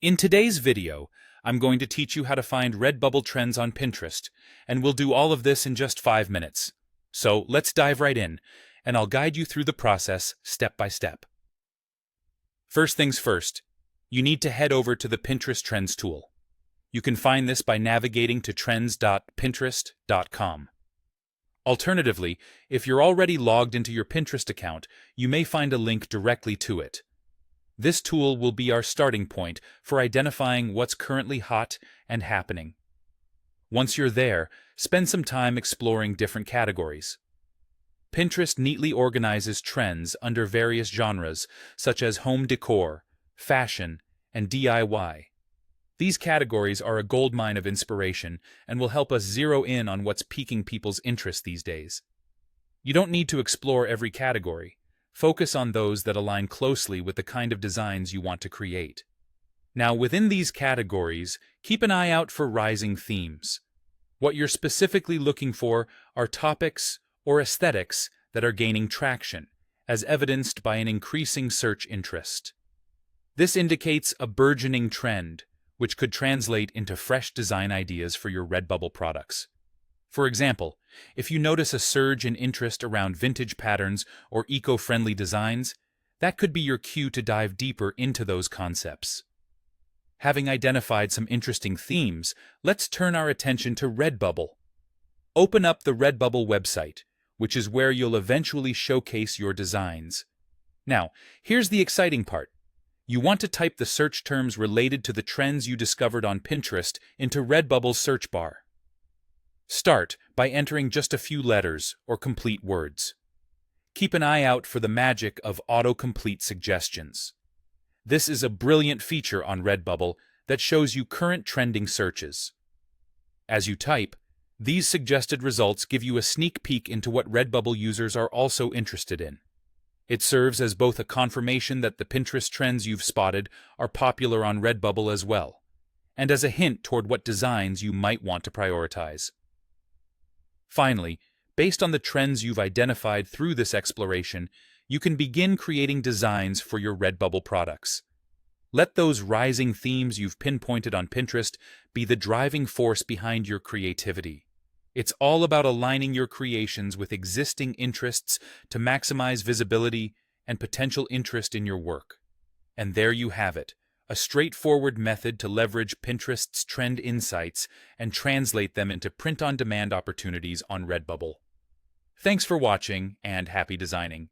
In today's video, I'm going to teach you how to find Redbubble trends on Pinterest, and we'll do all of this in just 5 minutes. So let's dive right in, and I'll guide you through the process step by step. First things first, you need to head over to the Pinterest Trends tool. You can find this by navigating to trends.pinterest.com. Alternatively, if you're already logged into your Pinterest account, you may find a link directly to it. This tool will be our starting point for identifying what's currently hot and happening. Once you're there, spend some time exploring different categories. Pinterest neatly organizes trends under various genres, such as home decor, fashion, and DIY. These categories are a goldmine of inspiration and will help us zero in on what's piquing people's interest these days. You don't need to explore every category. Focus on those that align closely with the kind of designs you want to create. Now, within these categories, keep an eye out for rising themes. What you're specifically looking for are topics or aesthetics that are gaining traction, as evidenced by an increasing search interest. This indicates a burgeoning trend, which could translate into fresh design ideas for your Redbubble products. For example, if you notice a surge in interest around vintage patterns or eco-friendly designs, that could be your cue to dive deeper into those concepts. Having identified some interesting themes, let's turn our attention to Redbubble. Open up the Redbubble website, which is where you'll eventually showcase your designs. Now, here's the exciting part. You want to type the search terms related to the trends you discovered on Pinterest into Redbubble's search bar. Start by entering just a few letters or complete words. Keep an eye out for the magic of autocomplete suggestions. This is a brilliant feature on Redbubble that shows you current trending searches. As you type, these suggested results give you a sneak peek into what Redbubble users are also interested in. It serves as both a confirmation that the Pinterest trends you've spotted are popular on Redbubble as well, and as a hint toward what designs you might want to prioritize. Finally, based on the trends you've identified through this exploration, you can begin creating designs for your Redbubble products. Let those rising themes you've pinpointed on Pinterest be the driving force behind your creativity. It's all about aligning your creations with existing interests to maximize visibility and potential interest in your work. And there you have it, a straightforward method to leverage Pinterest's trend insights and translate them into print-on-demand opportunities on Redbubble. Thanks for watching, and happy designing.